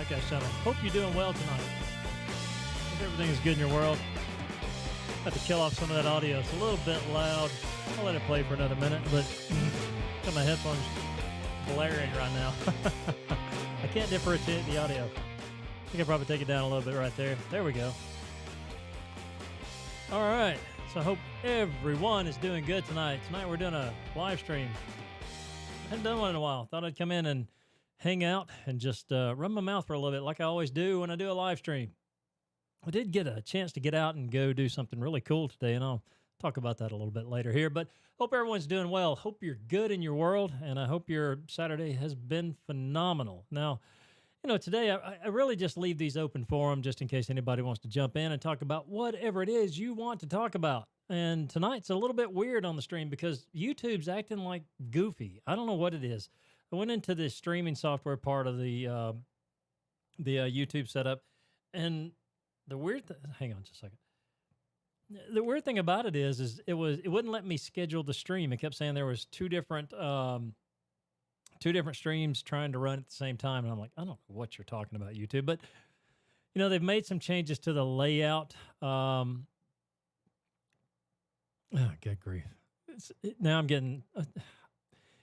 Podcast channel. Hope you're doing well tonight. Hope everything is good in your world. Have to kill off some of that audio. It's a little bit loud. I'll let it play for another minute, but got my headphones blaring right now. I can't differentiate the audio. I think I'll probably take it down a little bit right there. There we go. All right. So I hope everyone is doing good tonight. Tonight we're doing a live stream. I haven't done one in a while. Thought I'd come in and hang out and just run my mouth for a little bit like I always do when I do a live stream. I did get a chance to get out and go do something really cool today, and I'll talk about that a little bit later here. But hope everyone's doing well. Hope you're good in your world, and I hope your Saturday has been phenomenal. Now, today I really just leave these open for them just in case anybody wants to jump in and talk about whatever it is you want to talk about. And tonight's a little bit weird on the stream because YouTube's acting like goofy. I don't know what it is. I went into the streaming software part of the YouTube setup, and the weird hang on just a second. The weird thing about it is it wouldn't let me schedule the stream. It kept saying there was two different streams trying to run at the same time, and I'm like, I don't know what you're talking about, YouTube. But they've made some changes to the layout. Oh, good grief! Now I'm getting.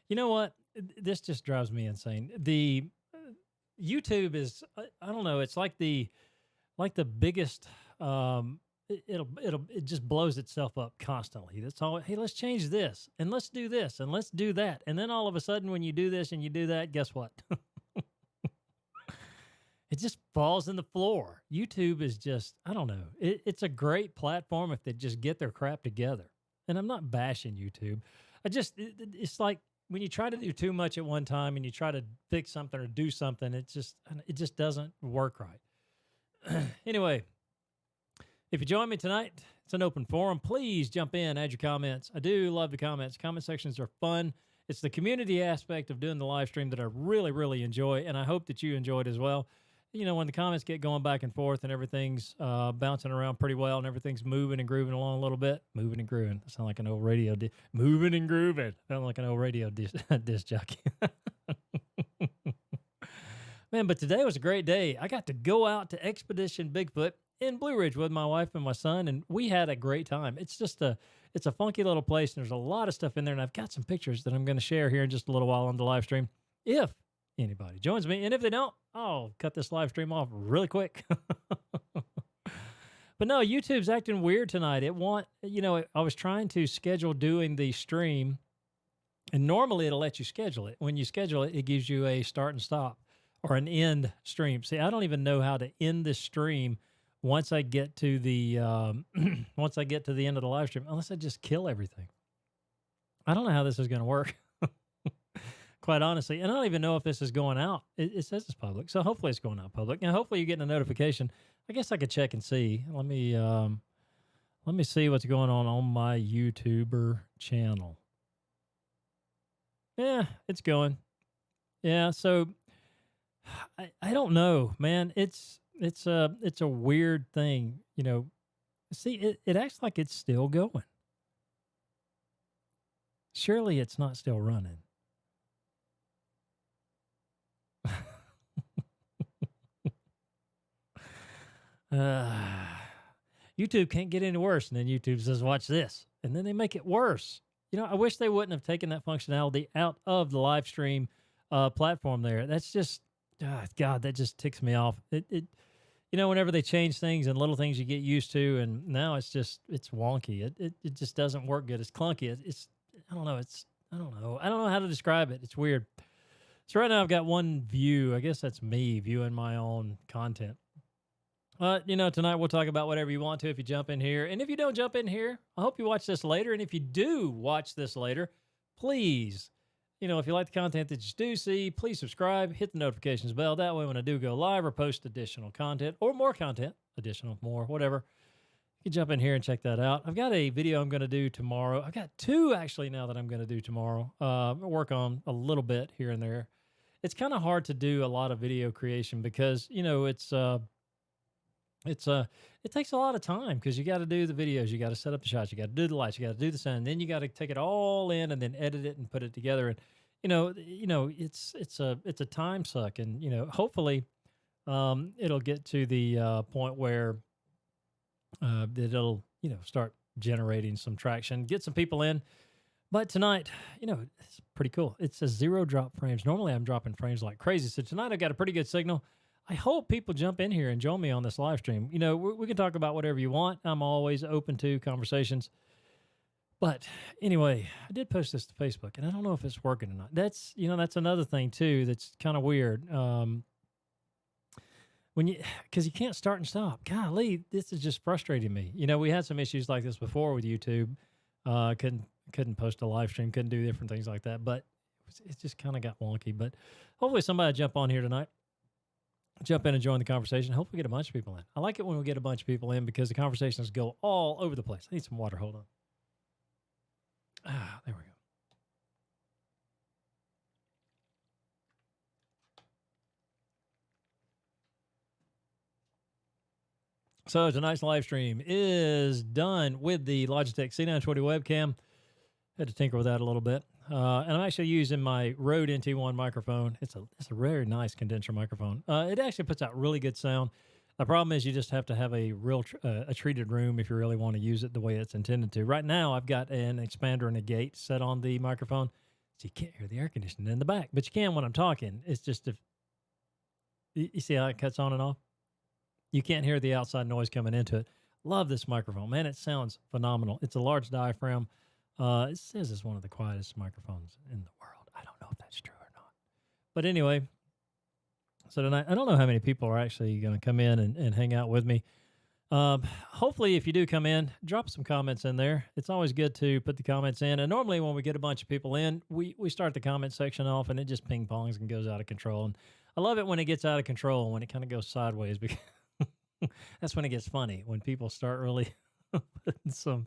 You know what? This just drives me insane. The YouTube is, I don't know. It's like the biggest. It just blows itself up constantly. That's all. Hey, let's change this and let's do this and let's do that. And then all of a sudden, when you do this and you do that, guess what? It just falls in the floor. YouTube is just, I don't know. It's a great platform if they just get their crap together. And I'm not bashing YouTube. It's like when you try to do too much at one time and you try to fix something or do something, it just doesn't work right. Anyway, if you join me tonight, it's an open forum. Please jump in, add your comments. I do love the comments. Comment sections are fun. It's the community aspect of doing the live stream that I really, really enjoy, and I hope that you enjoy it as well. When the comments get going back and forth and everything's bouncing around pretty well and everything's moving and grooving along a little bit. Moving and grooving. That sounds like an old radio. Moving and grooving. Sound like an old radio disc jockey. Man, but today was a great day. I got to go out to Expedition Bigfoot in Blue Ridge with my wife and my son, and we had a great time. It's a funky little place, and there's a lot of stuff in there, and I've got some pictures that I'm going to share here in just a little while on the live stream if anybody joins me. And if they don't, I'll cut this live stream off really quick. But no, YouTube's acting weird tonight. I was trying to schedule doing the stream, and normally it'll let you schedule it. When you schedule it, it gives you a start and stop or an end stream. See, I don't even know how to end this stream once I get to the once I get to the end of the live stream, unless I just kill everything. I don't know how this is going to work, quite honestly. And I don't even know if this is going out. It says it's public, so hopefully it's going out public. And hopefully you're getting a notification. I guess I could check and see. Let me see what's going on my YouTuber channel. Yeah, it's going. Yeah, so I don't know, man. It's a weird thing, See, it acts like it's still going. Surely it's not still running. YouTube can't get any worse, and then YouTube says, watch this. And then they make it worse. I wish they wouldn't have taken that functionality out of the live stream platform there. That's just, God, that just ticks me off. Whenever they change things and little things you get used to, and now it's wonky. It just doesn't work good. It's clunky. I don't know. I don't know how to describe it. It's weird. So right now I've got one view. I guess that's me viewing my own content. Tonight we'll talk about whatever you want to if you jump in here. And if you don't jump in here, I hope you watch this later. And if you do watch this later, please, if you like the content that you do see, please subscribe, hit the notifications bell. That way when I do go live or post additional content or more content, more, whatever, you can jump in here and check that out. I've got a video I'm going to do tomorrow. I've got two actually now that I'm going to do tomorrow. Work on a little bit here and there. It's kind of hard to do a lot of video creation because, it takes a lot of time because you got to do the videos, you got to set up the shots, you got to do the lights, you got to do the sound, then you got to take it all in and then edit it and put it together. And it's a time suck. And hopefully it'll get to the point where that it'll start generating some traction, get some people in. But tonight, it's pretty cool. It says 0 drop frames. Normally, I'm dropping frames like crazy. So tonight, I got a pretty good signal. I hope people jump in here and join me on this live stream. We can talk about whatever you want. I'm always open to conversations. But anyway, I did post this to Facebook, and I don't know if it's working or not. That's another thing too. That's kind of weird. Because you can't start and stop. Golly, this is just frustrating me. We had some issues like this before with YouTube. Couldn't post a live stream, couldn't do different things like that. But it just kind of got wonky. But hopefully somebody jump on here tonight, jump in and join the conversation. Hopefully get a bunch of people in. I like it when we get a bunch of people in because the conversations go all over the place. I need some water. Hold on. There we go. So tonight's live stream is done with the Logitech C920 webcam. Had to tinker with that a little bit. And I'm actually using my Rode NT1 microphone. It's a very nice condenser microphone. It actually puts out really good sound. The problem is you just have to have a real a treated room if you really want to use it the way it's intended to. Right now, I've got an expander and a gate set on the microphone, so you can't hear the air conditioning in the back. But you can when I'm talking. It's just if you see how it cuts on and off. You can't hear the outside noise coming into it. Love this microphone, man. It sounds phenomenal. It's a large diaphragm. It says it's one of the quietest microphones in the world. I don't know if that's true or not. But anyway, so tonight, I don't know how many people are actually going to come in and hang out with me. Hopefully, if you do come in, drop some comments in there. It's always good to put the comments in. And normally when we get a bunch of people in, we start the comment section off and it just ping pongs and goes out of control. And I love it when it gets out of control, when it kind of goes sideways, because that's when it gets funny, when people start really putting some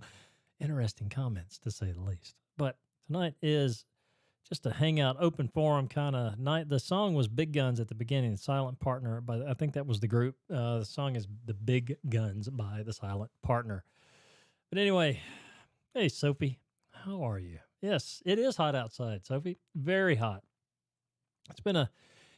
interesting comments, to say the least. But tonight is just a hangout, open forum kind of night. The song was Big Guns at the beginning, Silent Partner, but I think that was the group. The song is The Big Guns by the Silent Partner. But anyway, hey, Sophie, how are you? Yes, it is hot outside, Sophie. Very hot. It's been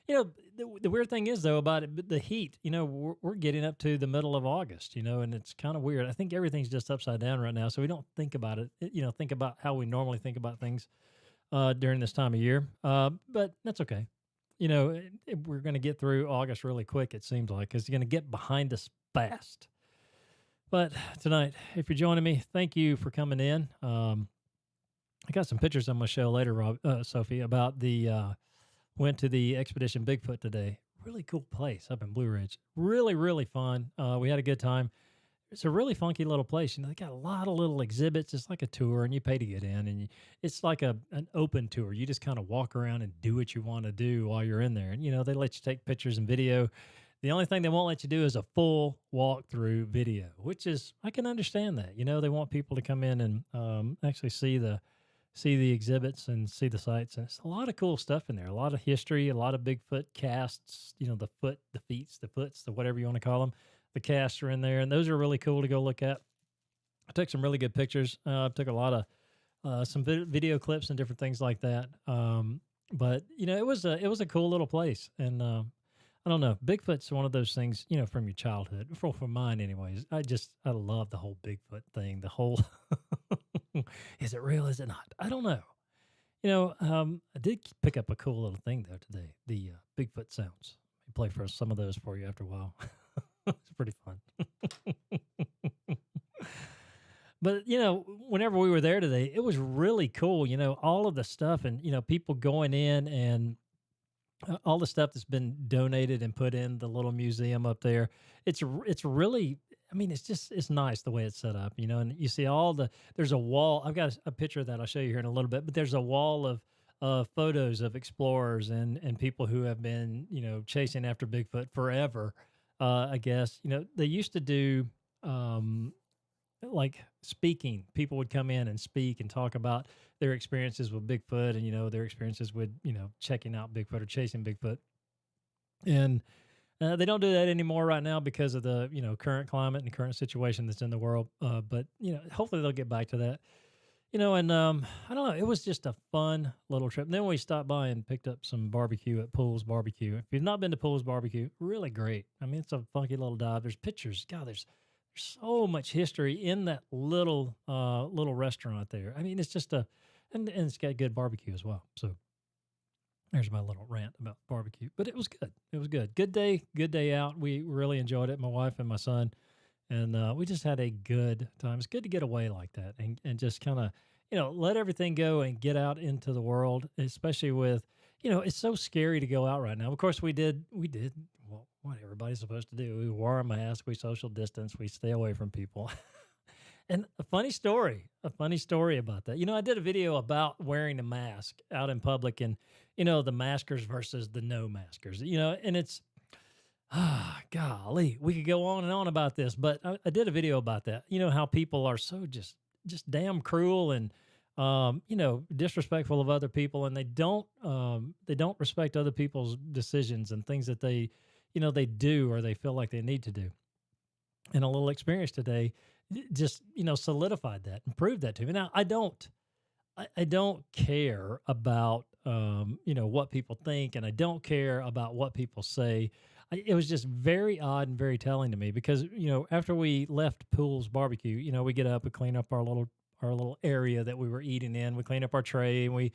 the weird thing is, though, about it, the heat, we're getting up to the middle of August, and it's kind of weird. I think everything's just upside down right now, so we don't think about it, think about how we normally think about things during this time of year. But that's okay. We're going to get through August really quick, it seems like, because it's going to get behind us fast. But tonight, if you're joining me, thank you for coming in. I got some pictures on my show later, Sophie, about went to the Expedition Bigfoot today. Really cool place up in Blue Ridge. Really, really fun. We had a good time. It's a really funky little place. They got a lot of little exhibits. It's like a tour, and you pay to get in. And it's like an open tour. You just kind of walk around and do what you want to do while you're in there. And, they let you take pictures and video. The only thing they won't let you do is a full walkthrough video, which is, I can understand that. They want people to come in and actually see the exhibits and see the sites. And it's a lot of cool stuff in there, a lot of history, a lot of Bigfoot casts, the foot, the feet, the foots, the whatever you want to call them. The casts are in there, and those are really cool to go look at. I took some really good pictures. Took a lot of some video clips and different things like that. But it was a cool little place. And I don't know, Bigfoot's one of those things, from your childhood, from mine anyways. I love the whole Bigfoot thing, the whole, is it real? Is it not? I don't know. I did pick up a cool little thing though today, the Bigfoot sounds. Let me play for some of those for you after a while. It's pretty fun. But, whenever we were there today, it was really cool, all of the stuff and, people going in and all the stuff that's been donated and put in the little museum up there. It's really, it's nice the way it's set up, and you see there's a wall. I've got a picture of that I'll show you here in a little bit, but there's a wall of photos of explorers and people who have been, chasing after Bigfoot forever. I guess, they used to do, like speaking. People would come in and speak and talk about their experiences with Bigfoot and, their experiences with, checking out Bigfoot or chasing Bigfoot. And they don't do that anymore right now because of the, current climate and the current situation that's in the world. But, hopefully they'll get back to that. And I don't know, it was just a fun little trip. And then we stopped by and picked up some barbecue at Pools Barbecue. If you've not been to Pools Barbecue, really great. I mean, it's a funky little dive. There's pictures. God, there's so much history in that little restaurant there. I mean, it's just and it's got good barbecue as well. So there's my little rant about barbecue, but it was good. It was good. Good day out. We really enjoyed it, my wife and my son, and we just had a good time. It's good to get away like that and just kind of let everything go and get out into the world, especially with it's so scary to go out right now. Of course, we did what everybody's supposed to do. We wore a mask, we social distance, we stay away from people. And a funny story about that. I did a video about wearing a mask out in public and, the maskers versus the no maskers, and it's, golly, we could go on and on about this, but I did a video about that. How people are so just damn cruel and, disrespectful of other people, and they don't respect other people's decisions and things that they do or they feel like they need to do. And a little experience today just solidified that and proved that to me. Now I don't care about what people think, and I don't care about what people say. It was just very odd and very telling to me because after we left Pools Barbecue, we get up and clean up our little area that we were eating in. We clean up our tray and we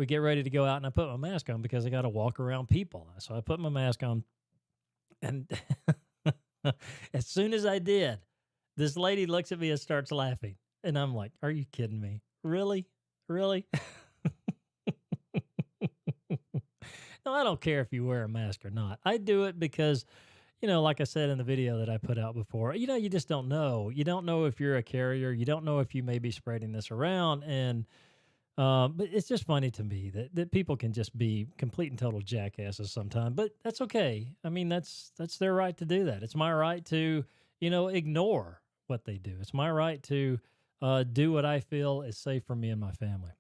get ready to go out, and I put my mask on because I got to walk around people. So I put my mask on, and as soon as I did, this lady looks at me and starts laughing. And I'm like, are you kidding me? Really? Really? No, I don't care if you wear a mask or not. I do it because, like I said in the video that I put out before, you just don't know. You don't know if you're a carrier. You don't know if you may be spreading this around. And, but it's just funny to me that people can just be complete and total jackasses sometimes, but that's okay. I mean, that's their right to do that. It's my right to, ignore what they do. It's my right to do what I feel is safe for me and my family.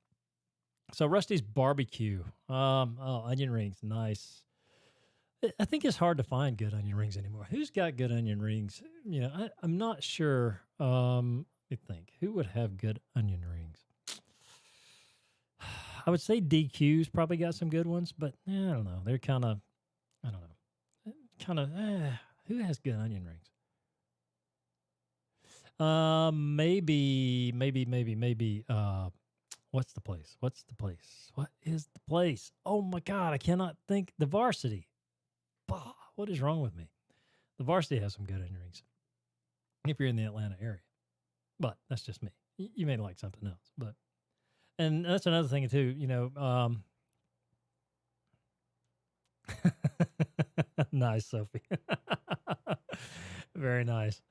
So Rusty's Barbecue, onion rings, nice. I think it's hard to find good onion rings anymore. Who's got good onion rings? I'm not sure. Let me think. Who would have good onion rings? I would say DQ's probably got some good ones, but I don't know. They're kind of, I don't know, kind of. Who has good onion rings? Maybe. What's the place? What's the place? What is the place? Oh my God, I cannot think. The Varsity. Bah, what is wrong with me? The Varsity has some good onion rings if you're in the Atlanta area, but that's just me. You may like something else, but and that's another thing too. Nice, Sophie. Very nice.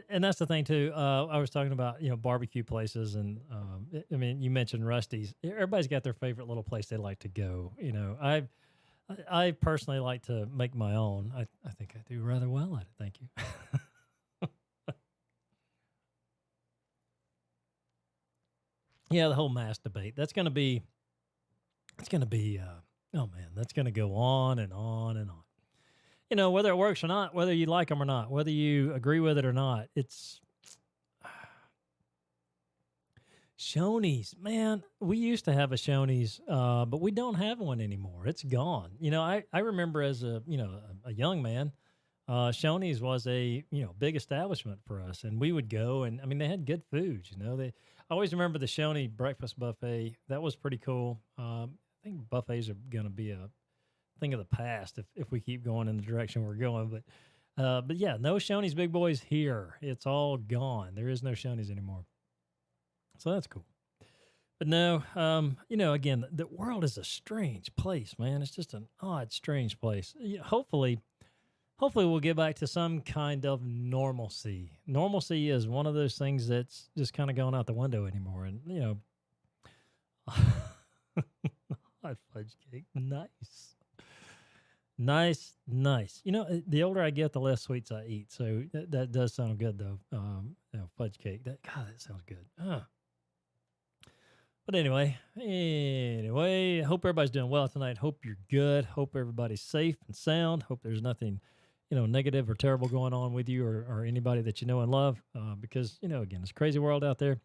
And that's the thing too. I was talking about barbecue places, and I mean you mentioned Rusty's. Everybody's got their favorite little place they like to go. I personally like to make my own. I think I do rather well at it. Thank you. Yeah, the whole mask debate. That's gonna be. It's gonna be. Oh man, that's gonna go on and on and on. Whether it works or not, whether you like them or not, whether you agree with it or not, it's Shoney's. Man, we used to have a Shoney's, but we don't have one anymore. It's gone. I remember as a young man, Shoney's was a big establishment for us, and we would go, and I mean they had good foods. I always remember the Shoney breakfast buffet. That was pretty cool. I think buffets are going to be a thing of the past if we keep going in the direction we're going. But yeah, no Shoney's Big Boys here. It's all gone. There is no Shoney's anymore. So that's cool. But no, again, the world is a strange place, man. It's just an odd, strange place. Hopefully we'll get back to some kind of normalcy. Normalcy is one of those things that's just kind of going out the window anymore. And, hot fudge cake. Nice. Nice. The older I get, the less sweets I eat. So that does sound good, though. Fudge cake. God, that sounds good. But anyway, I hope everybody's doing well tonight. Hope you're good. Hope everybody's safe and sound. Hope there's nothing, negative or terrible going on with you or anybody that you know and love. Because, again, it's a crazy world out there.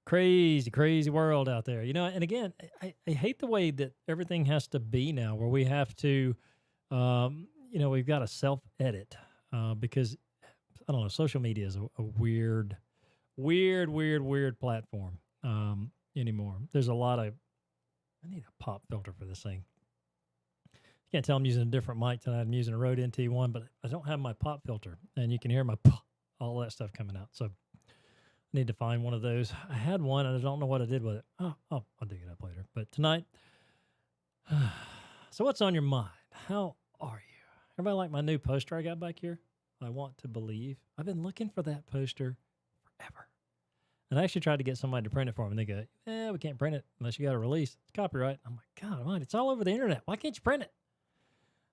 crazy, crazy world out there. And again, I hate the way that everything has to be now, where we have to, we've got to self edit because I don't know, social media is a weird, weird, weird, weird platform anymore. There's a lot of, I need a pop filter for this thing. You can't tell I'm using a different mic tonight. I'm using a Rode NT1, but I don't have my pop filter, and you can hear my all that stuff coming out. So I need to find one of those. I had one, and I don't know what I did with it. Oh, I'll dig it up later. But tonight, so what's on your mind? How are you? Everybody like my new poster I got back here? I want to believe. I've been looking for that poster forever. And I actually tried to get somebody to print it for me. And they go, we can't print it unless you got a release. It's copyright. I'm like, God almighty, it's all over the internet. Why can't you print it?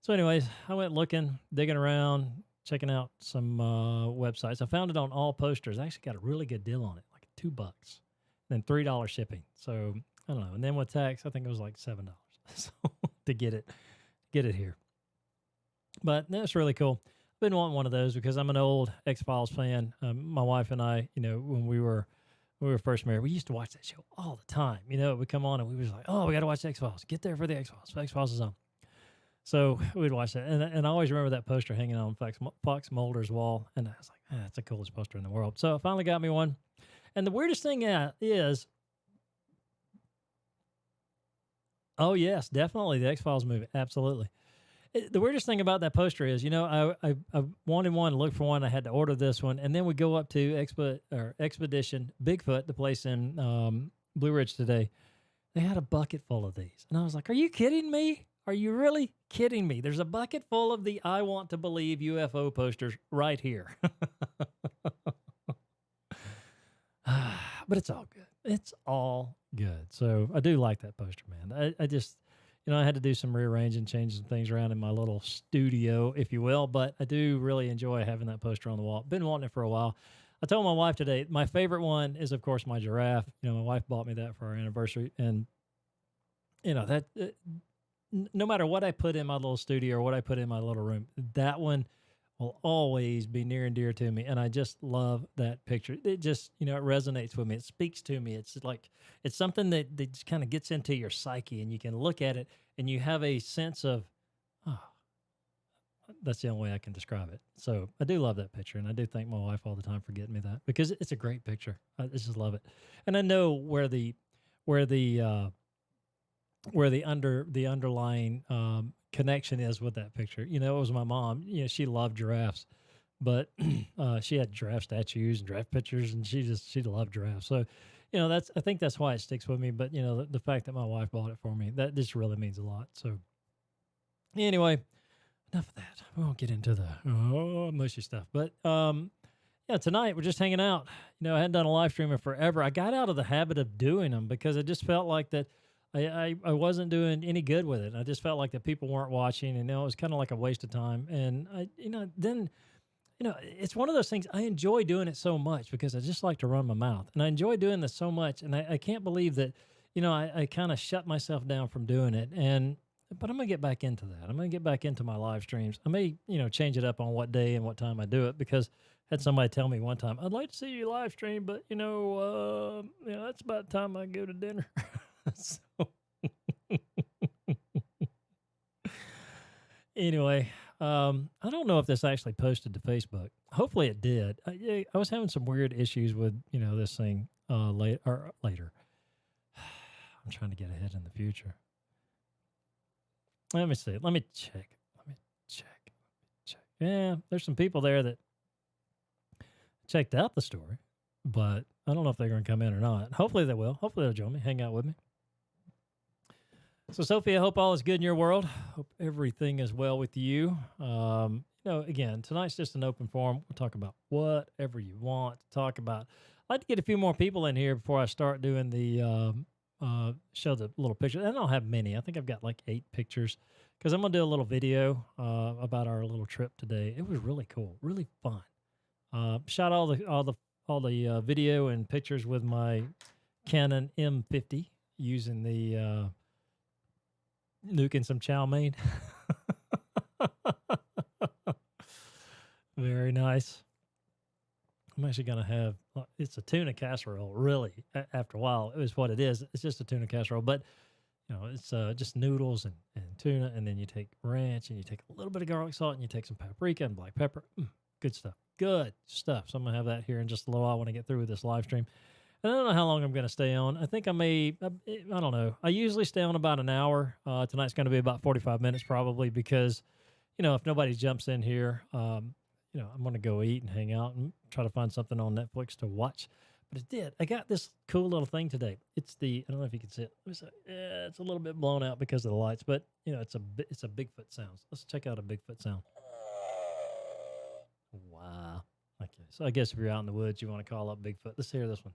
So anyways, I went looking, digging around, checking out some websites. I found it on All Posters. I actually got a really good deal on it, like $2, then $3 shipping. So I don't know. And then with tax, I think it was like $7 so to get it here. But that's really cool. I've been wanting one of those because I'm an old X-Files fan. My wife and I, when we were first married, we used to watch that show all the time. It would come on and we was like, oh, we got to watch X-Files. Get there for the X-Files. X-Files is on. So we'd watch that. And I always remember that poster hanging on Fox Mulder's wall. And I was like, that's the coolest poster in the world. So I finally got me one. And the weirdest thing is, oh, yes, definitely the X-Files movie. Absolutely. The weirdest thing about that poster is, I wanted one to look for one. I had to order this one. And then we go up to Expedition Bigfoot, the place in Blue Ridge today. They had a bucket full of these. And I was like, are you kidding me? Are you really kidding me? There's a bucket full of the I Want to Believe UFO posters right here. But it's all good. It's all good. So I do like that poster, man. I just, I had to do some rearranging, change some things around in my little studio, if you will. But I do really enjoy having that poster on the wall. Been wanting it for a while. I told my wife today, my favorite one is, of course, my giraffe. My wife bought me that for our anniversary. And, that... no matter what I put in my little studio or what I put in my little room, that one will always be near and dear to me. And I just love that picture. It just, it resonates with me. It speaks to me. It's like, it's something that just kind of gets into your psyche and you can look at it and you have a sense of, oh, that's the only way I can describe it. So I do love that picture. And I do thank my wife all the time for getting me that because it's a great picture. I just love it. And I know where the underlying connection is with that picture. It was my mom. She loved giraffes, but she had giraffe statues and giraffe pictures, and she loved giraffes. So, I think that's why it sticks with me. But the fact that my wife bought it for me, that just really means a lot. So, anyway, enough of that. We won't get into the mushy stuff. But tonight we're just hanging out. I hadn't done a live stream in forever. I got out of the habit of doing them because I just felt like that. I wasn't doing any good with it. I just felt like that people weren't watching, and it was kind of like a waste of time. And it's one of those things. I enjoy doing it so much because I just like to run my mouth, and I enjoy doing this so much. And I can't believe that, I kind of shut myself down from doing it. But I'm gonna get back into that. I'm gonna get back into my live streams. I may, change it up on what day and what time I do it because I had somebody tell me one time, I'd like to see you live stream, but that's about the time I go to dinner. So anyway, I don't know if this actually posted to Facebook. Hopefully it did. I was having some weird issues with, this thing later. I'm trying to get ahead in the future. Let me see. Let me check. Yeah, there's some people there that checked out the story, but I don't know if they're going to come in or not. Hopefully they will. Hopefully they'll join me, hang out with me. So, Sophie, I hope all is good in your world. Hope everything is well with you. Again, tonight's just an open forum. We'll talk about whatever you want to talk about. I'd like to get a few more people in here before I start doing the show the little pictures. I don't have many. I think I've got like 8 pictures because I'm going to do a little video about our little trip today. It was really cool, really fun. Shot all the video and pictures with my Canon M50 using the nuking some chow mein. Very nice. I'm actually going to have, it's a tuna casserole, really. After a while, it was what it is. It's just a tuna casserole, but it's just noodles and tuna, and then you take ranch and you take a little bit of garlic salt and you take some paprika and black pepper. Good stuff. Good stuff. So I'm going to have that here in just a little while when I get through with this live stream. And I don't know how long I'm going to stay on. I think I don't know. I usually stay on about an hour. Tonight's going to be about 45 minutes probably because, if nobody jumps in here, I'm going to go eat and hang out and try to find something on Netflix to watch. But it did. I got this cool little thing today. It's I don't know if you can see it. It's a little bit blown out because of the lights, but it's a Bigfoot sound. Let's check out a Bigfoot sound. Wow. Okay. So I guess if you're out in the woods, you want to call up Bigfoot. Let's hear this one.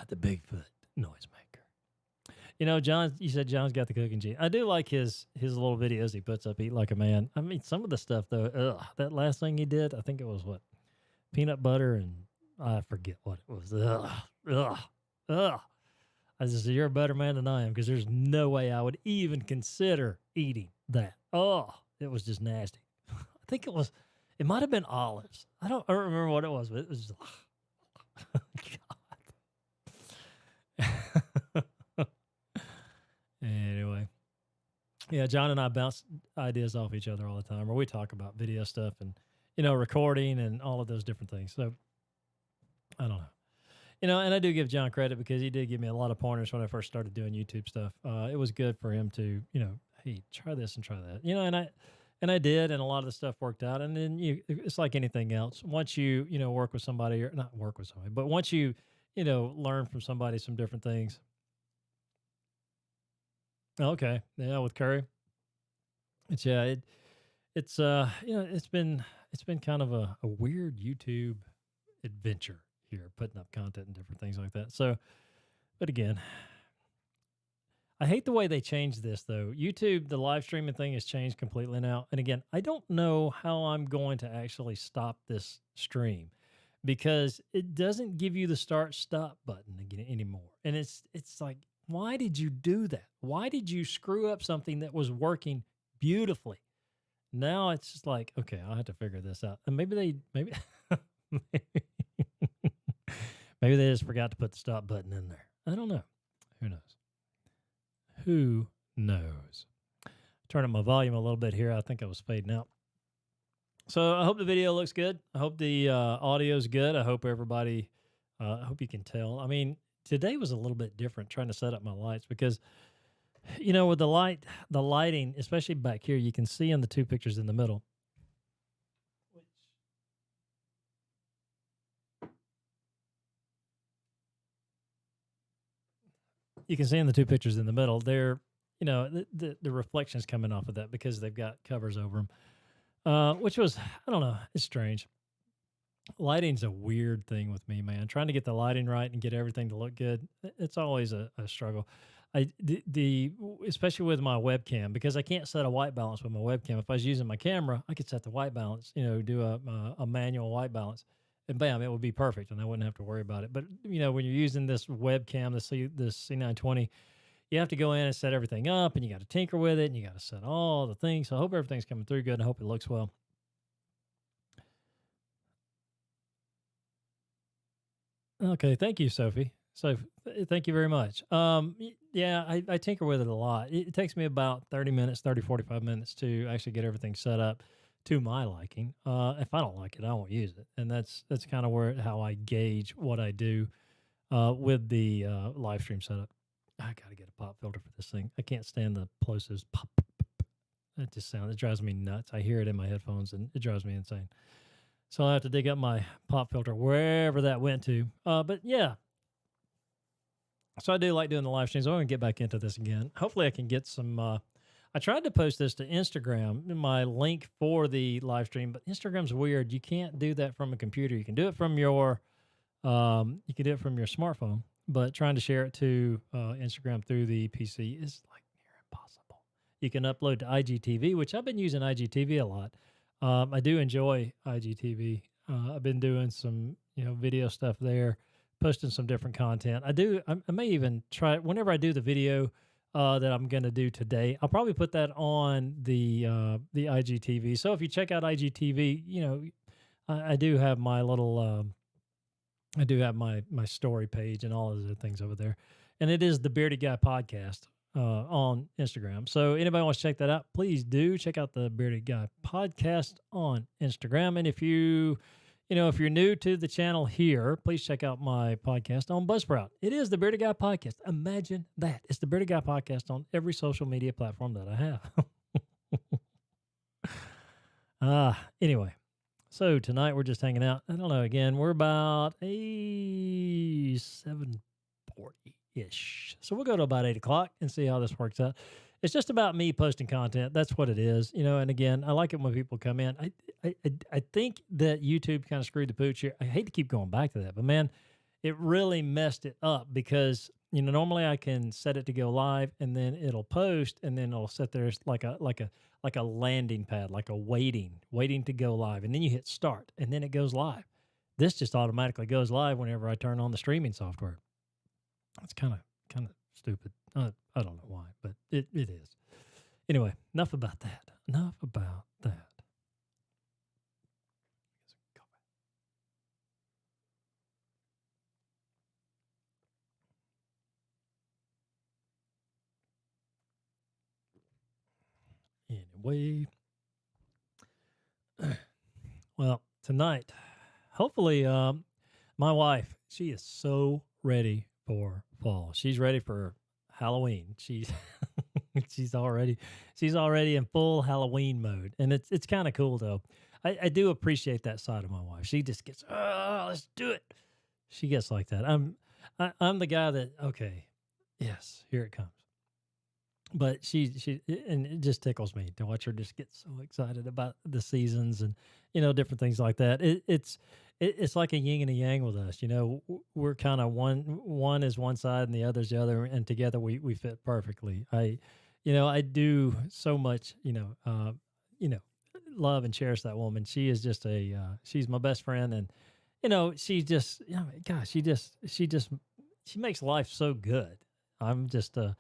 The Bigfoot noisemaker. John, you said John's got the cooking gene. I do like his little videos he puts up, Eat Like a Man. I mean, some of the stuff, though, that last thing he did, I think it was what? Peanut butter and I forget what it was. I just said, you're a better man than I am because there's no way I would even consider eating that. Oh, it was just nasty. I think it might have been olives. I don't remember what it was, but it was just, God. Anyway. Yeah, John and I bounce ideas off each other all the time, or we talk about video stuff and, recording and all of those different things. So, I don't know. And I do give John credit because he did give me a lot of pointers when I first started doing YouTube stuff. It was good for him to, hey, try this and try that. And I did, and a lot of the stuff worked out. And then it's like anything else. Once you, work with somebody, or not work with somebody, but once you, learn from somebody some different things. Okay. Yeah, with Curry. It's it's been kind of a weird YouTube adventure here, putting up content and different things like that. So, but again, I hate the way they changed this though. YouTube, the live streaming thing has changed completely now. And again, I don't know how I'm going to actually stop this stream because it doesn't give you the start stop button again anymore. And it's like, why did you do that? Why did you screw up something that was working beautifully? Now it's just like, okay, I'll have to figure this out. And maybe maybe they just forgot to put the stop button in there. I don't know. Who knows? Who knows? Turn up my volume a little bit here. I think I was fading out. So I hope the video looks good. I hope the audio is good. I hope everybody, I hope you can tell. I mean, today was a little bit different trying to set up my lights because, with the lighting, especially back here, you can see in the two pictures in the middle. You can see in the two pictures in the middle, they're, the reflections coming off of that because they've got covers over them, which was, I don't know, it's strange. Lighting's a weird thing with me, man. Trying to get the lighting right and get everything to look good, it's always a struggle. Especially with my webcam, because I can't set a white balance with my webcam. If I was using my camera, I could set the white balance, do a manual white balance, and bam, it would be perfect, and I wouldn't have to worry about it. But when you're using this webcam, this C920, you have to go in and set everything up, and you got to tinker with it, and you got to set all the things. So I hope everything's coming through good, and I hope it looks well. Okay, thank you, Sophie. So thank you very much. Yeah, I tinker with it a lot. It takes me about 30 minutes, 45 minutes to actually get everything set up to my liking. If I don't like it, I won't use it. And that's kind of how I gauge what I do with the live stream setup. I got to get a pop filter for this thing. I can't stand the plosives pop. It drives me nuts. I hear it in my headphones and it drives me insane. So I have to dig up my pop filter wherever that went to. But yeah. So I do like doing the live streams. I'm going to get back into this again. Hopefully I can get some, I tried to post this to Instagram, my link for the live stream, but Instagram's weird. You can't do that from a computer. You can do it from your smartphone, but trying to share it to Instagram through the PC is like near impossible. You can upload to IGTV, which I've been using IGTV a lot. I do enjoy IGTV. I've been doing some, video stuff there, posting some different content. I may even try, whenever I do the video, that I'm going to do today. I'll probably put that on the IGTV. So if you check out IGTV, I do have my little I do have my story page and all of the things over there, and it is the Bearded Guy Podcast on Instagram. So anybody wants to check that out, please do check out the Bearded Guy Podcast on Instagram. And if if you're new to the channel here, please check out my podcast on Buzzsprout. It is the Bearded Guy Podcast. Imagine that. It's the Bearded Guy Podcast on every social media platform that I have. Anyway, so tonight we're just hanging out. I don't know, again, we're about 7:40-ish. So we'll go to about 8 o'clock and see how this works out. It's just about me posting content. That's what it is, and again, I like it when people come in. I think that YouTube kind of screwed the pooch here. I hate to keep going back to that, but man, it really messed it up because, normally I can set it to go live and then it'll post and then it'll sit there like a landing pad, like a waiting to go live. And then you hit start and then it goes live. This just automatically goes live whenever I turn on the streaming software. It's kind of stupid. I don't know why, but it is. Anyway, enough about that. Anyway, well, tonight, hopefully, my wife, she is so ready for fall. She's ready for Halloween. She's she's already in full Halloween mode, and it's kind of cool though. I do appreciate that side of my wife. She just gets, let's do it. She gets like that. I'm the guy that, okay, yes, here it comes. But she and it just tickles me to watch her just get so excited about the seasons and different things like that. It's like a yin and a yang with us. We're kind of one is one side and the other's the other, and together we fit perfectly. I do so much, love and cherish that woman. She is just she's my best friend, and she just, gosh, she makes life so good. I'm just a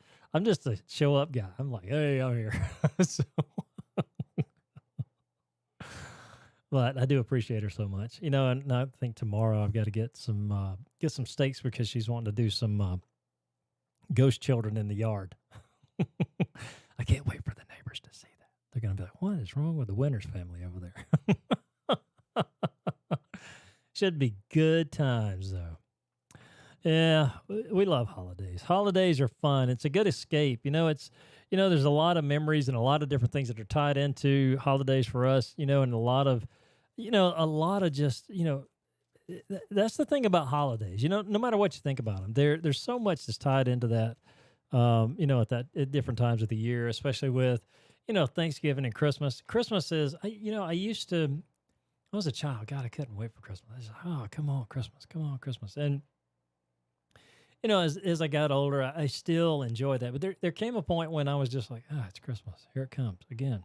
show up guy. I'm like, hey, I'm here. So, but I do appreciate her so much, and I think tomorrow I've got to get some steaks because she's wanting to do some ghost children in the yard. I can't wait for the neighbors to see that. They're going to be like, what is wrong with the Winters family over there? Should be good times, though. Yeah, we love holidays. Holidays are fun. It's a good escape. There's a lot of memories and a lot of different things that are tied into holidays for us, and a lot of just, that's the thing about holidays. No matter what you think about them, there's so much that's tied into that, at different times of the year, especially with, Thanksgiving and Christmas. Christmas is, I was a child. God, I couldn't wait for Christmas. I was like, oh, come on, Christmas. And, as I got older, I still enjoy that. But there came a point when I was just like, it's Christmas. Here it comes again.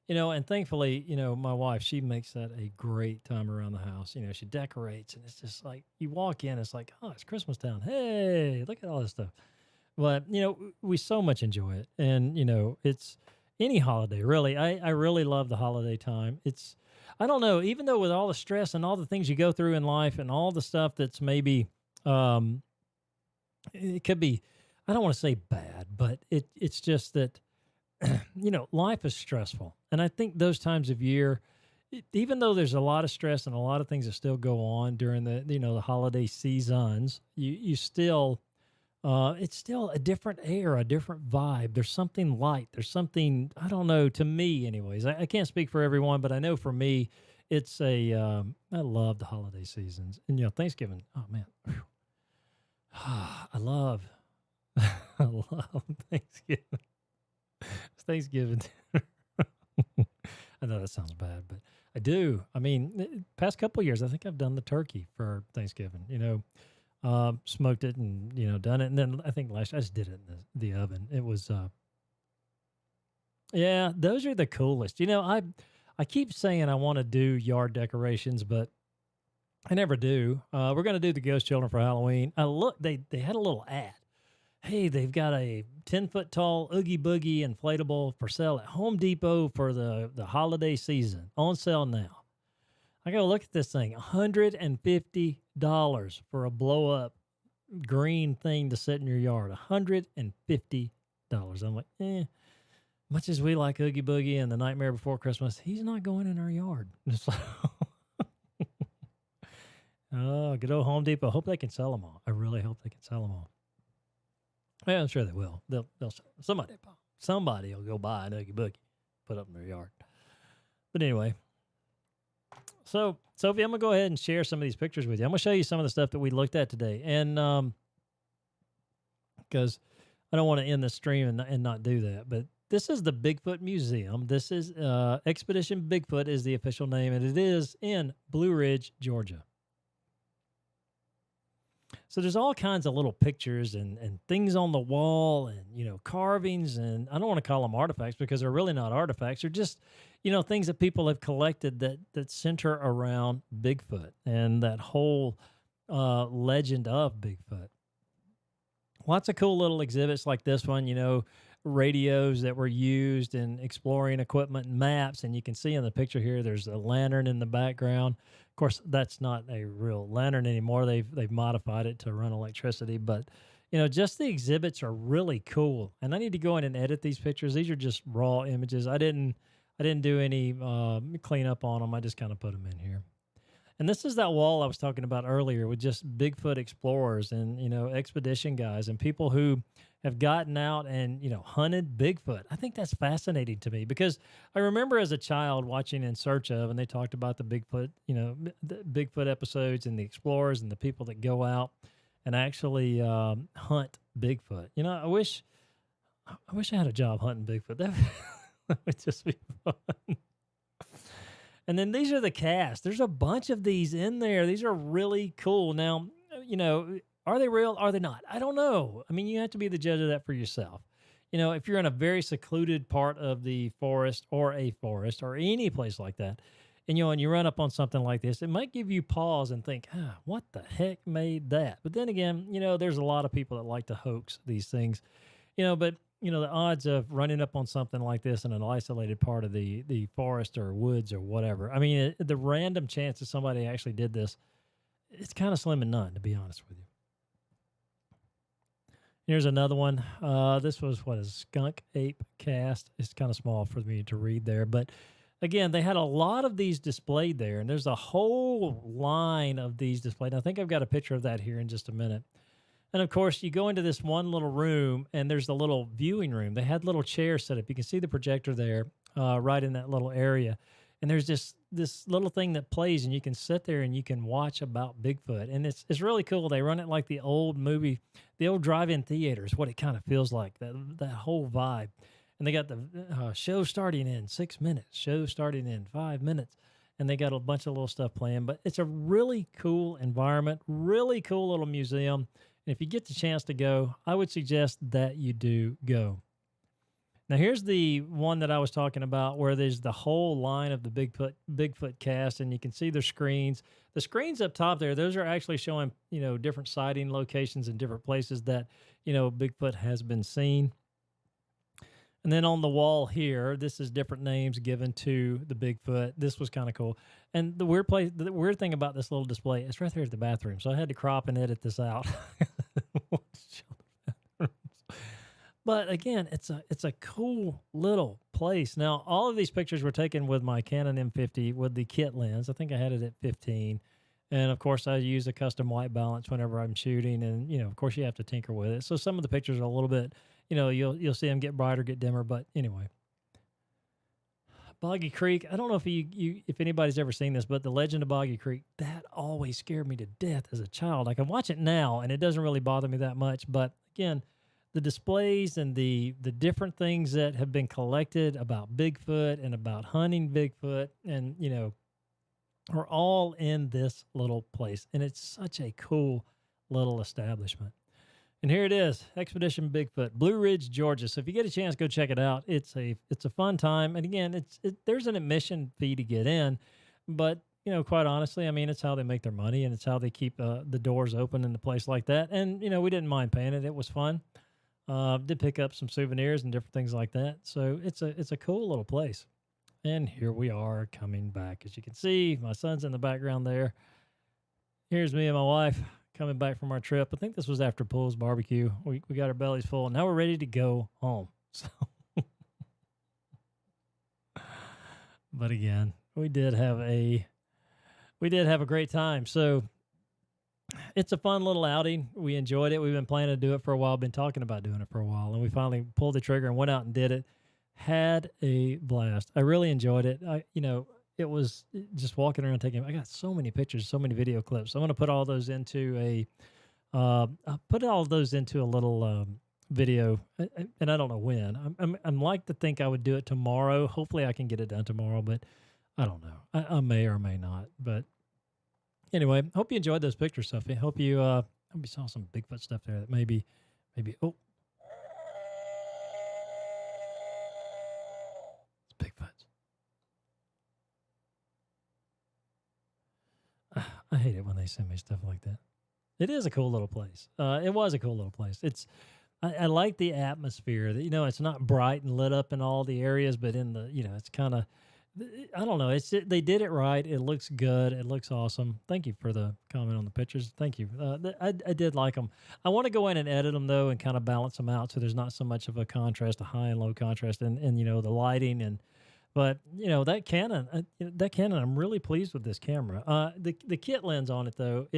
And thankfully, my wife, she makes that a great time around the house. She decorates, and it's just like, you walk in, it's like, oh, it's Christmas town. Hey, look at all this stuff. But, we so much enjoy it. And, it's any holiday, really. I really love the holiday time. I don't know, even though with all the stress and all the things you go through in life and all the stuff that's maybe, it could be, I don't want to say bad, but it's just that, life is stressful. And I think those times of year, even though there's a lot of stress and a lot of things that still go on during the holiday seasons, you still, it's still a different air, a different vibe. There's something light. There's something, I don't know, to me anyways. I can't speak for everyone, but I know for me, it's I love the holiday seasons. And, Thanksgiving, oh man, I love Thanksgiving. It's Thanksgiving dinner. I know that sounds bad, but I do. I mean, past couple of years, I think I've done the turkey for Thanksgiving. Smoked it and done it, and then I think last I just did it in the oven. It was, yeah, those are the coolest. I keep saying I want to do yard decorations, but I never do. We're going to do the ghost children for Halloween. They had a little ad, Hey, they've got a 10-foot tall Oogie Boogie inflatable for sale at Home Depot for the holiday season. On sale now. I go look at this thing, $150 for a blow up green thing to sit in your yard. $150. I'm like, much as we like Oogie Boogie and the Nightmare Before Christmas, he's not going in our yard. Just like, oh, good old Home Depot. Hope they can sell them all. I really hope they can sell them all. Yeah, I'm sure they will. They'll somebody will go buy an Oogie Boogie, put up in their yard. But anyway, so Sophie, I'm gonna go ahead and share some of these pictures with you. I'm gonna show you some of the stuff that we looked at today, and because I don't want to end the stream and not do that. But this is the Bigfoot Museum. This is Expedition Bigfoot is the official name, and it is in Blue Ridge, Georgia. So there's all kinds of little pictures and things on the wall and, carvings. And I don't want to call them artifacts because they're really not artifacts. They're just, things that people have collected that center around Bigfoot and that whole legend of Bigfoot. Lots of cool little exhibits like this one, radios that were used in exploring equipment and maps. And you can see in the picture here, there's a lantern in the background. Of course, that's not a real lantern anymore. They've modified it to run electricity, but just the exhibits are really cool. And I need to go in and edit these pictures. These are just raw images. I didn't do any cleanup on them. I just kind of put them in here. And this is that wall I was talking about earlier with just Bigfoot explorers and expedition guys and people who have gotten out and hunted Bigfoot. I think that's fascinating to me because I remember as a child watching In Search Of, and they talked about the Bigfoot, the Bigfoot episodes and the explorers and the people that go out and actually hunt Bigfoot. I wish I had a job hunting Bigfoot. That would just be fun. And then these are the cast. There's a bunch of these in there. These are really cool. Now, are they real? Are they not? I don't know. I mean, you have to be the judge of that for yourself. If you're in a very secluded part of the forest or any place like that, and you run up on something like this, it might give you pause and think, what the heck made that? But then again, there's a lot of people that like to hoax these things, but the odds of running up on something like this in an isolated part of the forest or woods or whatever. I mean, the random chance that somebody actually did this, it's kind of slim and none, to be honest with you. Here's another one. This was a skunk ape cast. It's kind of small for me to read there, but again, they had a lot of these displayed there, and there's a whole line of these displayed. I think I've got a picture of that here in just a minute. And of course, you go into this one little room, and there's the little viewing room. They had little chairs set up. You can see the projector there, right in that little area. And there's this little thing that plays, and you can sit there and you can watch about Bigfoot. And it's really cool. They run it like the old drive-in theater is what it kind of feels like, that whole vibe. And they got the show starting in 6 minutes, show starting in 5 minutes. And they got a bunch of little stuff playing. But it's a really cool environment, really cool little museum. And if you get the chance to go, I would suggest that you do go. Now, here's the one that I was talking about where there's the whole line of the Bigfoot cast, and you can see their screens. The screens up top there, those are actually showing, different sighting locations in different places that, Bigfoot has been seen. And then on the wall here, this is different names given to the Bigfoot. This was kind of cool. And the weird thing about this little display, it's right there at the bathroom. So I had to crop and edit this out. But again, it's a cool little place. Now, all of these pictures were taken with my Canon M50 with the kit lens. I think I had it at 15. And of course, I use a custom white balance whenever I'm shooting. And, of course, you have to tinker with it. So some of the pictures are a little bit, you'll see them get brighter, get dimmer. But anyway, Boggy Creek. I don't know if anybody's ever seen this, but the Legend of Boggy Creek, that always scared me to death as a child. I can watch it now, and it doesn't really bother me that much. But again, the displays and the different things that have been collected about Bigfoot and about hunting Bigfoot, and are all in this little place, and it's such a cool little establishment. And here it is, Expedition Bigfoot, Blue Ridge, Georgia. So if you get a chance, go check it out. It's a fun time. And again, there's an admission fee to get in, but quite honestly, I mean, it's how they make their money, and it's how they keep the doors open in a place like that. And we didn't mind paying it. It was fun. Did pick up some souvenirs and different things like that. So it's a cool little place. And here we are coming back. As you can see, my son's in the background there. Here's me and my wife coming back from our trip. I think this was after Pool's barbecue. We got our bellies full. Now we're ready to go home. So, but again, we did have a great time. So it's a fun little outing. We enjoyed it. We've been planning to do it for a while, been talking about doing it for a while, and we finally pulled the trigger and went out and did it. Had a blast. I really enjoyed it. It was just walking around taking. I got so many pictures, so many video clips. I'm going to put all those into I'll put all of those into a little video, and I don't know when. I'm like to think I would do it tomorrow. Hopefully, I can get it done tomorrow, but I don't know. I may or may not. But anyway, hope you enjoyed those pictures, Sophie. Hope you saw some Bigfoot stuff there that maybe. Oh, it's Bigfoot. I hate it when they send me stuff like that. It is a cool little place. It was a cool little place. I like the atmosphere. That it's not bright and lit up in all the areas, but in the it's kind of I don't know. They did it right. It looks good. It looks awesome. Thank you for the comment on the pictures. Thank you. I did like them. I want to go in and edit them though, and kind of balance them out so there's not so much of a contrast, a high and low contrast, and the lighting and. But that Canon, I'm really pleased with this camera. The kit lens on it though,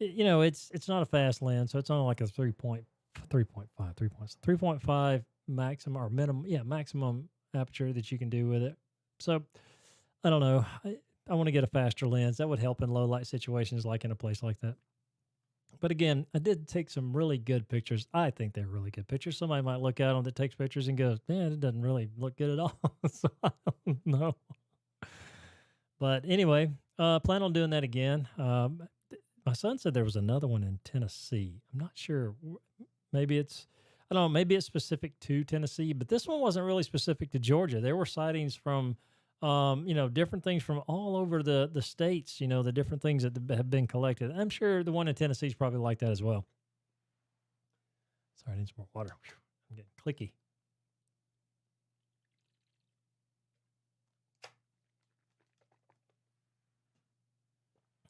it's not a fast lens, so it's only like a 3.5 maximum or minimum, maximum aperture that you can do with it. So I don't know. I want to get a faster lens. That would help in low light situations, like in a place like that. But again, I did take some really good pictures. I think they're really good pictures. Somebody might look at them that takes pictures and goes, man, it doesn't really look good at all. So I don't know. But anyway, plan on doing that again. My son said there was another one in Tennessee. I'm not sure. Maybe I don't know, maybe it's specific to Tennessee, but this one wasn't really specific to Georgia. There were sightings from different things from all over the states, the different things that have been collected. I'm sure the one in Tennessee is probably like that as well. Sorry, I need some more water. I'm getting clicky.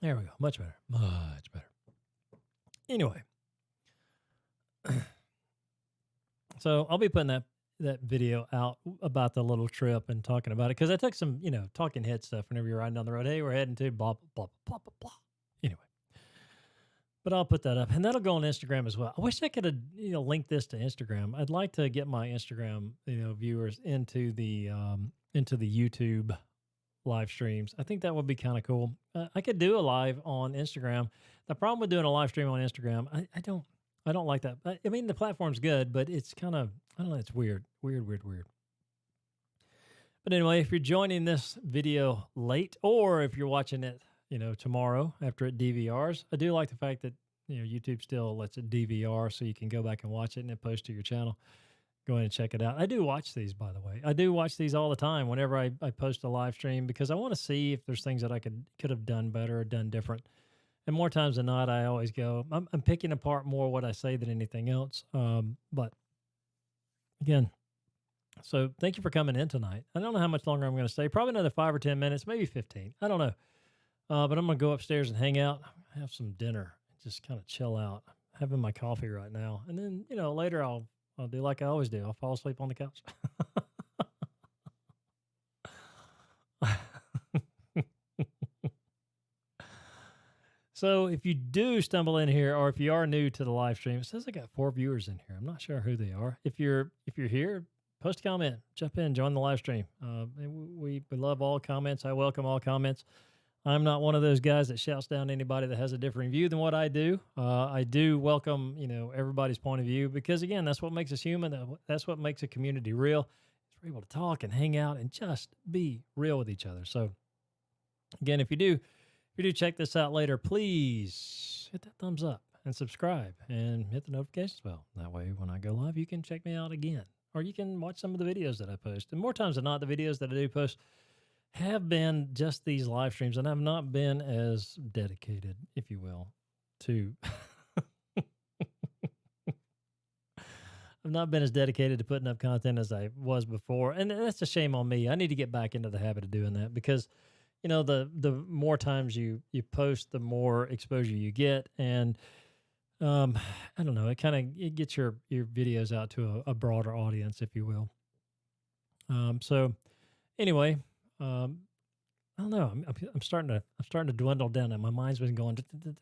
There we go. Much better. Much better. Anyway. So I'll be putting that video out about the little trip and talking about it because I took some, talking head stuff whenever you're riding down the road. Hey, we're heading to blah, blah, blah, blah, blah. Anyway, but I'll put that up and that'll go on Instagram as well. I wish I could have, linked this to Instagram. I'd like to get my Instagram, viewers into the YouTube live streams. I think that would be kind of cool. I could do a live on Instagram. The problem with doing a live stream on Instagram, I don't like that. I mean, the platform's good, but it's kind of, I don't know, it's weird. But anyway, if you're joining this video late or if you're watching it, tomorrow after it DVRs, I do like the fact that, YouTube still lets it DVR so you can go back and watch it and then post to your channel. Go ahead and check it out. I do watch these, by the way. I do watch these all the time whenever I post a live stream because I want to see if there's things that I could have done better or done different. And more times than not, I always go, I'm picking apart more what I say than anything else. But again, so thank you for coming in tonight. I don't know how much longer I'm going to stay. Probably another 5 or 10 minutes, maybe 15. I don't know. But I'm going to go upstairs and hang out, have some dinner, and just kind of chill out. I'm having my coffee right now. And then, later I'll do like I always do. I'll fall asleep on the couch. So if you do stumble in here, or if you are new to the live stream, it says I got 4 viewers in here. I'm not sure who they are. If you're here, post a comment, jump in, join the live stream. We love all comments. I welcome all comments. I'm not one of those guys that shouts down anybody that has a different view than what I do. I do welcome, everybody's point of view because again, that's what makes us human. That's what makes a community real. We're able to talk and hang out and just be real with each other. So again, if you do check this out later, please hit that thumbs up and subscribe and hit the notifications bell. That way, when I go live, you can check me out again, or you can watch some of the videos that I post. And more times than not, the videos that I do post have been just these live streams, and I've not been as dedicated, if you will, to I've not been as dedicated to putting up content as I was before, and that's a shame on me. I need to get back into the habit of doing that because, the more times you post, the more exposure you get, and um, I don't know, it gets your videos out to a broader audience, if you will. So anyway, um, I don't know. I'm starting to dwindle down, and my mind's been going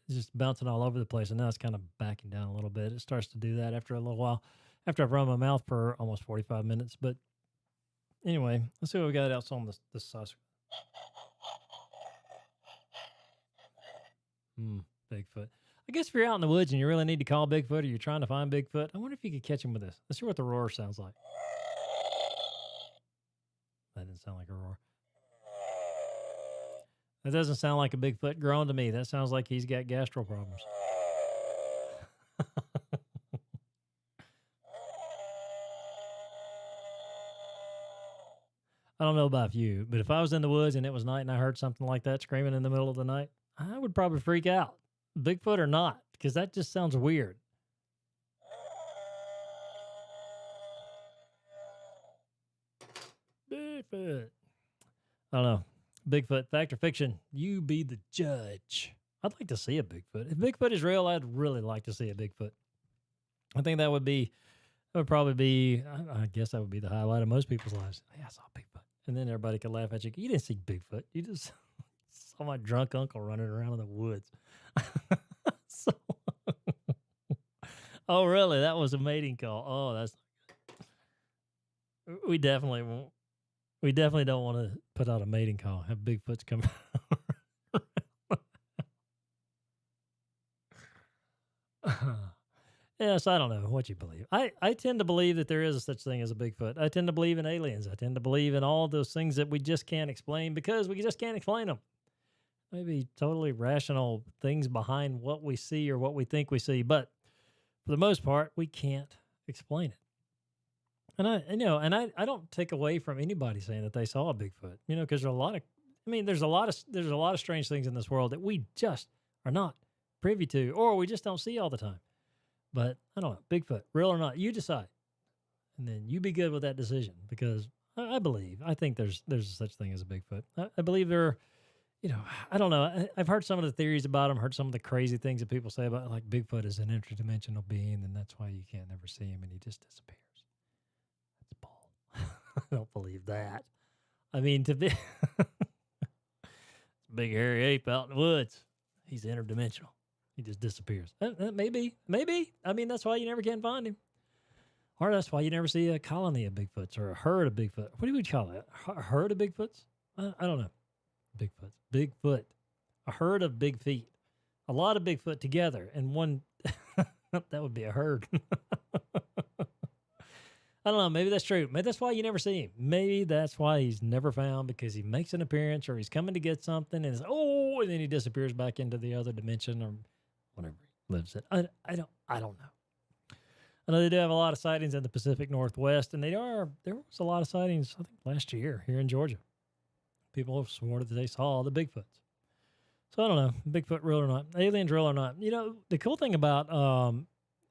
just bouncing all over the place, and now it's kind of backing down a little bit. It starts to do that after a little while, after I've run my mouth for almost 45 minutes. But anyway, let's see what we got else on this sauce. Bigfoot. I guess if you're out in the woods and you really need to call Bigfoot, or you're trying to find Bigfoot, I wonder if you could catch him with this. Let's see what the roar sounds like. That didn't sound like a roar. That doesn't sound like a Bigfoot groan to me. That sounds like he's got gastro problems. I don't know about you, but if I was in the woods and it was night and I heard something like that screaming in the middle of the night, I would probably freak out, Bigfoot or not, because that just sounds weird. Bigfoot. I don't know. Bigfoot, fact or fiction? You be the judge. I'd like to see a Bigfoot. If Bigfoot is real, I'd really like to see a Bigfoot. I think that would probably be, I guess that would be the highlight of most people's lives. Hey, I saw Bigfoot. And then everybody could laugh at you. You didn't see Bigfoot. You just saw my drunk uncle running around in the woods. So, oh, really? That was a mating call. Oh, that's we definitely won't. We definitely don't want to put out a mating call. Have Bigfoots come. Yes, I don't know what you believe. I tend to believe that there is a such thing as a Bigfoot. I tend to believe in aliens. I tend to believe in all those things that we just can't explain because we just can't explain them. Maybe totally rational things behind what we see or what we think we see, but for the most part, we can't explain it. And I don't take away from anybody saying that they saw a Bigfoot, because there's a lot of strange things in this world that we just are not privy to, or we just don't see all the time. But I don't know, Bigfoot, real or not, you decide, and then you be good with that decision because I think there's such thing as a Bigfoot. I believe there are, I don't know. I've heard some of the theories about him, heard some of the crazy things that people say about like Bigfoot is an interdimensional being, and that's why you can't never see him, and he just disappears. That's bull. I don't believe that. I mean, to be big hairy ape out in the woods, he's interdimensional. He just disappears. Maybe. I mean, that's why you never can find him. Or that's why you never see a colony of Bigfoots or a herd of Bigfoot. What do we call it? A herd of Bigfoots? I don't know. Bigfoot. A herd of big feet. A lot of Bigfoot together and one. That would be a herd. I don't know. Maybe that's true. Maybe that's why you never see him. Maybe that's why he's never found because he makes an appearance or he's coming to get something and and then he disappears back into the other dimension or whatever he lives in. I don't know. I know they do have a lot of sightings in the Pacific Northwest, and there was a lot of sightings, I think, last year here in Georgia. People have sworn that they saw the Bigfoots. So I don't know, Bigfoot real or not, aliens real or not. The cool thing about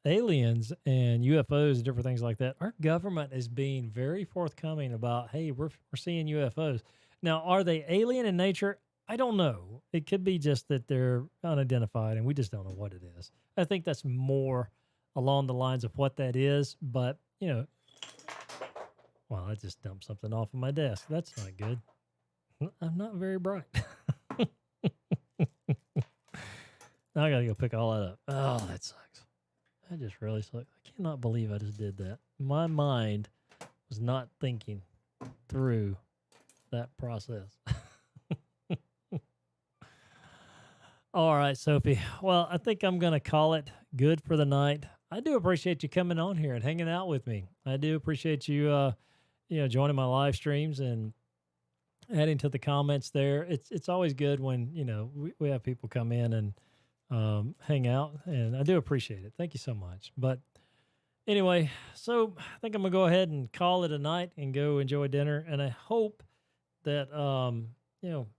aliens and UFOs and different things like that, our government is being very forthcoming about, hey, we're seeing UFOs. Now, are they alien in nature? I don't know. It could be just that they're unidentified and we just don't know what it is. I think that's more along the lines of what that is, but, well, I just dumped something off of my desk. That's not good. I'm not very bright. Now I got to go pick all that up. Oh, that sucks. That just really sucks. I cannot believe I just did that. My mind was not thinking through that process. All right, Sophie. Well, I think I'm going to call it good for the night. I do appreciate you coming on here and hanging out with me. I do appreciate you, joining my live streams and adding to the comments there. It's always good when, we have people come in and hang out, and I do appreciate it. Thank you so much. But anyway, so I think I'm going to go ahead and call it a night and go enjoy dinner, and I hope that,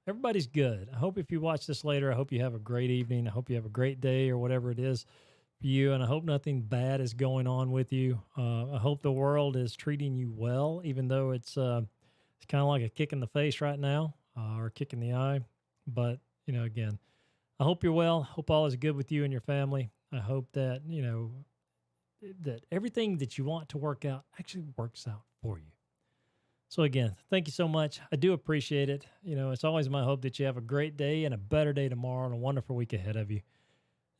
everybody's good. I hope if you watch this later, I hope you have a great evening. I hope you have a great day or whatever it is you, and I hope nothing bad is going on with you. I hope the world is treating you well, even though it's kind of like a kick in the face right now, or a kick in the eye. But again, I hope you're well. Hope all is good with you and your family. I hope that that everything that you want to work out actually works out for you. So again, thank you so much. I do appreciate it. It's always my hope that you have a great day and a better day tomorrow and a wonderful week ahead of you.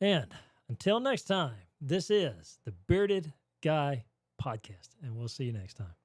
And until next time, this is the Bearded Guy Podcast, and we'll see you next time.